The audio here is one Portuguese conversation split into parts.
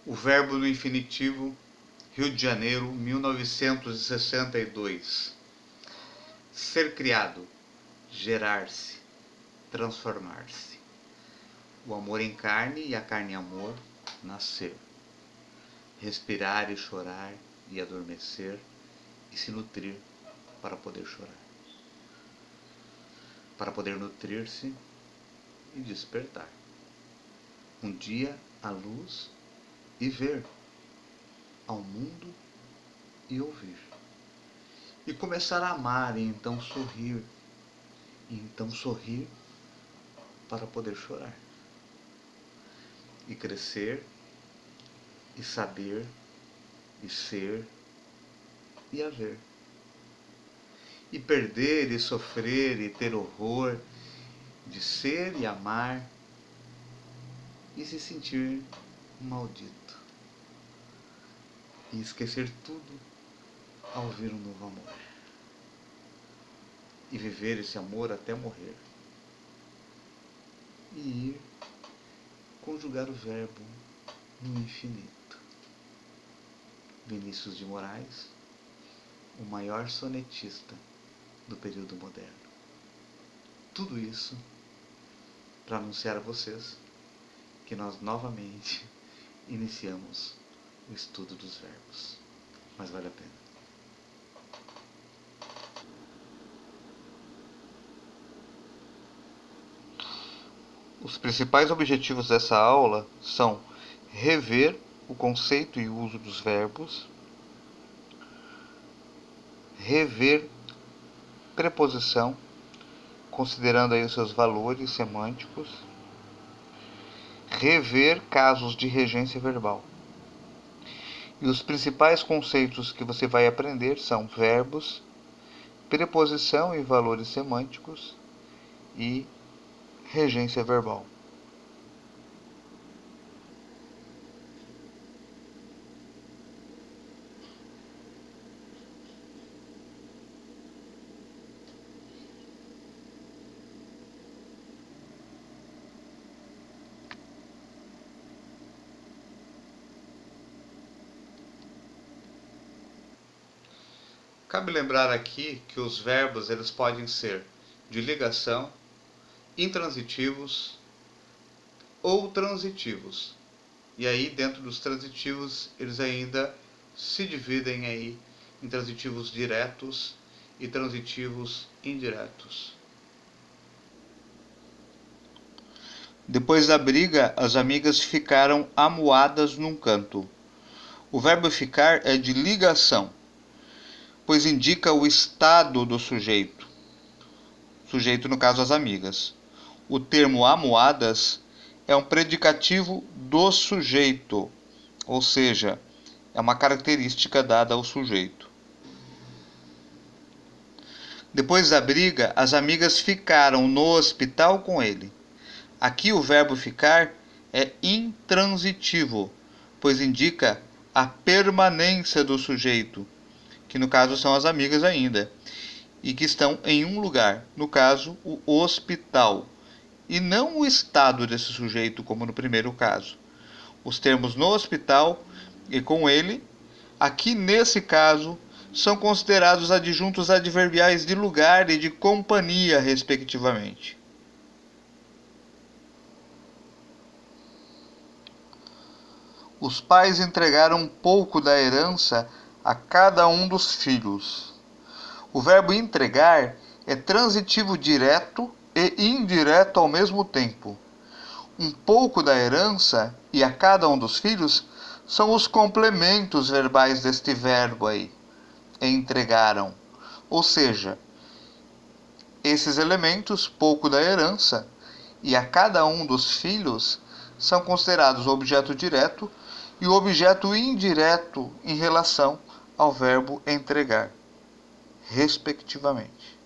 O verbo no infinitivo, Rio de Janeiro, 1962. Ser criado, gerar-se, transformar-se. O amor em carne e a carne em amor, nascer. Respirar e chorar e adormecer e se nutrir para poder chorar. Para poder nutrir-se e despertar. Um dia a luz e ver ao mundo e ouvir. E começar a amar e então sorrir. E então sorrir para poder chorar. E crescer, e saber, e ser, e haver. E perder, e sofrer, e ter horror de ser e amar, e se sentir maldito. E esquecer tudo ao ver um novo amor. E viver esse amor até morrer. E ir conjugar o verbo no infinito. Vinícius de Moraes, o maior sonetista do período moderno. Tudo isso para anunciar a vocês que nós novamente iniciamos o estudo dos verbos. Mas vale a pena. Os principais objetivos dessa aula são rever o conceito e o uso dos verbos, rever preposição, considerando aí os seus valores semânticos, rever casos de regência verbal. E os principais conceitos que você vai aprender são verbos, preposição e valores semânticos e regência verbal. Cabe lembrar aqui que os verbos eles podem ser de ligação, intransitivos ou transitivos. E aí dentro dos transitivos eles ainda se dividem aí em transitivos diretos e transitivos indiretos. Depois da briga, as amigas ficaram amuadas num canto. O verbo ficar é de ligação, pois indica o estado do sujeito. Sujeito, no caso, as amigas. O termo amuadas é um predicativo do sujeito, ou seja, é uma característica dada ao sujeito. Depois da briga, as amigas ficaram no hospital com ele. Aqui o verbo ficar é intransitivo, pois indica a permanência do sujeito, que no caso são as amigas ainda, e que estão em um lugar, no caso o hospital, e não o estado desse sujeito, como no primeiro caso. Os termos no hospital e com ele, aqui nesse caso, são considerados adjuntos adverbiais de lugar e de companhia, respectivamente. Os pais entregaram um pouco da herança a cada um dos filhos. O verbo entregar é transitivo direto e indireto ao mesmo tempo. Um pouco da herança e a cada um dos filhos são os complementos verbais deste verbo aí. Entregaram. Ou seja, esses elementos, pouco da herança e a cada um dos filhos, são considerados o objeto direto e o objeto indireto em relação ao verbo entregar, respectivamente.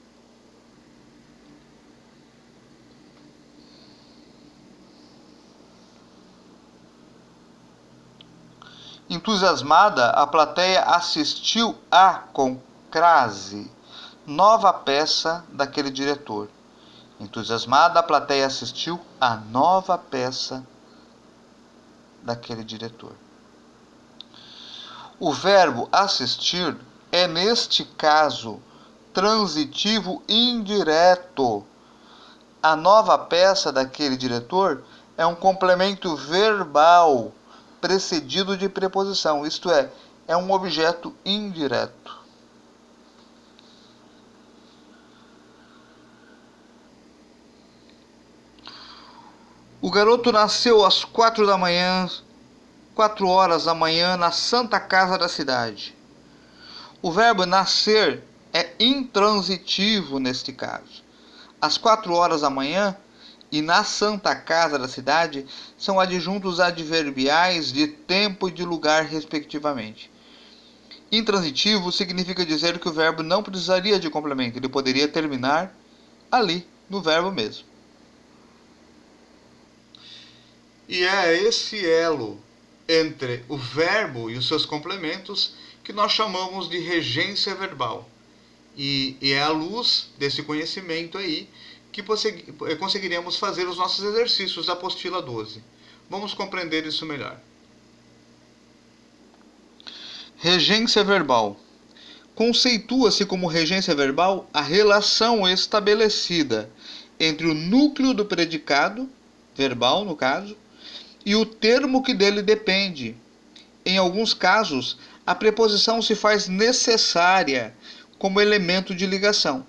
Entusiasmada, a plateia assistiu a com crase, nova peça daquele diretor. Entusiasmada, a plateia assistiu a nova peça daquele diretor. O verbo assistir é, neste caso, transitivo indireto. A nova peça daquele diretor é um complemento verbal precedido de preposição, isto é um objeto indireto. O garoto nasceu às 4 horas da manhã, na Santa Casa da cidade. O verbo nascer é intransitivo neste caso. Às 4 horas da manhã e na Santa Casa da cidade são adjuntos adverbiais de tempo e de lugar, respectivamente. Intransitivo significa dizer que o verbo não precisaria de complemento, ele poderia terminar ali, no verbo mesmo. E é esse elo entre o verbo e os seus complementos que nós chamamos de regência verbal. E é à luz desse conhecimento aí que conseguiremos fazer os nossos exercícios da apostila 12. Vamos compreender isso melhor. Regência verbal. Conceitua-se como regência verbal a relação estabelecida entre o núcleo do predicado, verbal no caso, e o termo que dele depende. Em alguns casos, a preposição se faz necessária como elemento de ligação.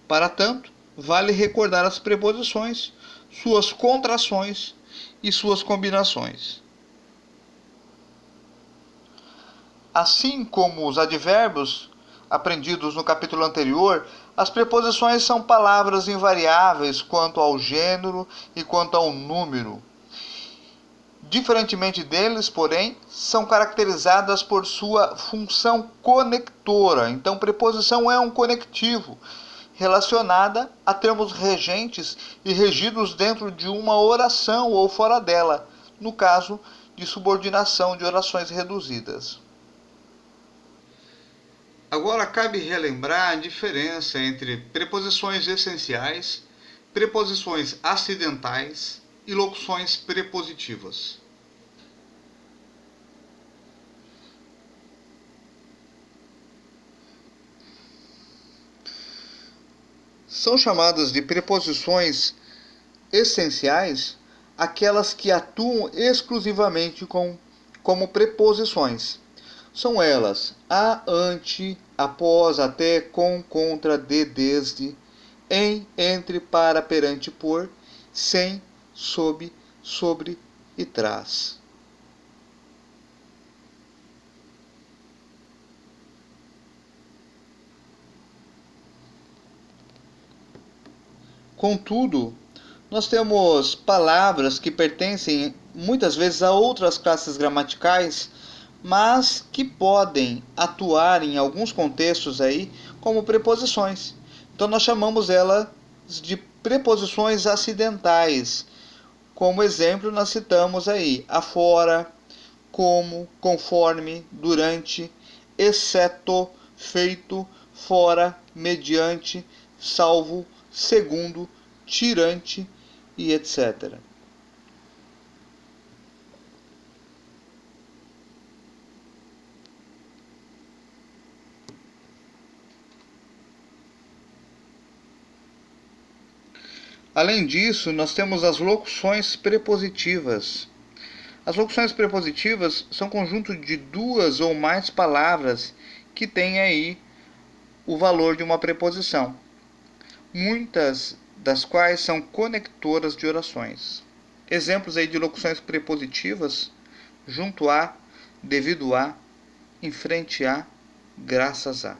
Para tanto, vale recordar as preposições, suas contrações e suas combinações. Assim como os advérbios aprendidos no capítulo anterior, as preposições são palavras invariáveis quanto ao gênero e quanto ao número. Diferentemente deles, porém, são caracterizadas por sua função conectora. Então, preposição é um conectivo, relacionada a termos regentes e regidos dentro de uma oração ou fora dela, no caso de subordinação de orações reduzidas. Agora cabe relembrar a diferença entre preposições essenciais, preposições acidentais e locuções prepositivas. São chamadas de preposições essenciais aquelas que atuam exclusivamente como preposições. São elas a, ante, após, até, com, contra, de, desde, em, entre, para, perante, por, sem, sob, sobre e trás. Contudo, nós temos palavras que pertencem muitas vezes a outras classes gramaticais, mas que podem atuar em alguns contextos aí como preposições. Então nós chamamos elas de preposições acidentais. Como exemplo, nós citamos aí afora, como, conforme, durante, exceto, feito, fora, mediante, salvo, segundo, tirante e etc. Além disso, nós temos as locuções prepositivas. As locuções prepositivas são conjunto de duas ou mais palavras que têm aí o valor de uma preposição, muitas das quais são conectoras de orações. Exemplos aí de locuções prepositivas: junto a, devido a, em frente a, graças a.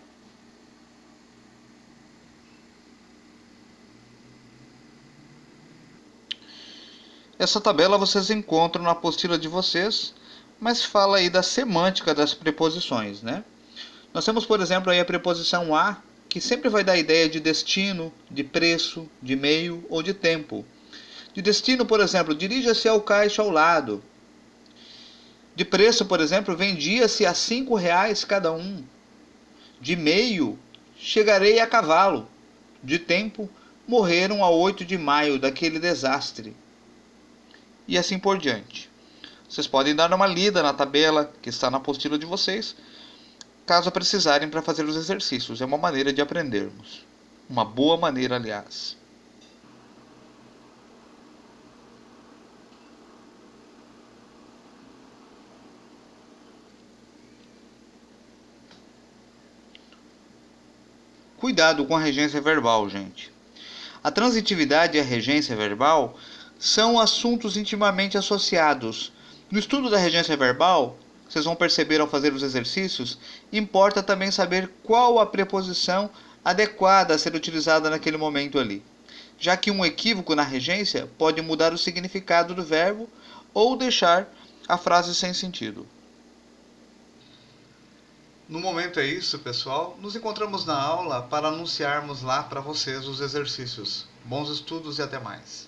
Essa tabela vocês encontram na apostila de vocês, mas fala aí da semântica das preposições, né? Nós temos, por exemplo, aí a preposição a, que sempre vai dar a ideia de destino, de preço, de meio ou de tempo. De destino, por exemplo, dirija-se ao caixa ao lado. De preço, por exemplo, vendia-se a R$5 cada um. De meio, chegarei a cavalo. De tempo, morreram a 8 de maio daquele desastre. E assim por diante. Vocês podem dar uma lida na tabela que está na apostila de vocês, caso precisarem para fazer os exercícios. É uma maneira de aprendermos. Uma boa maneira, aliás. Cuidado com a regência verbal, gente. A transitividade e a regência verbal são assuntos intimamente associados. No estudo da regência verbal, vocês vão perceber ao fazer os exercícios, importa também saber qual a preposição adequada a ser utilizada naquele momento ali, já que um equívoco na regência pode mudar o significado do verbo ou deixar a frase sem sentido. No momento é isso, pessoal. Nos encontramos na aula para anunciarmos lá para vocês os exercícios. Bons estudos e até mais.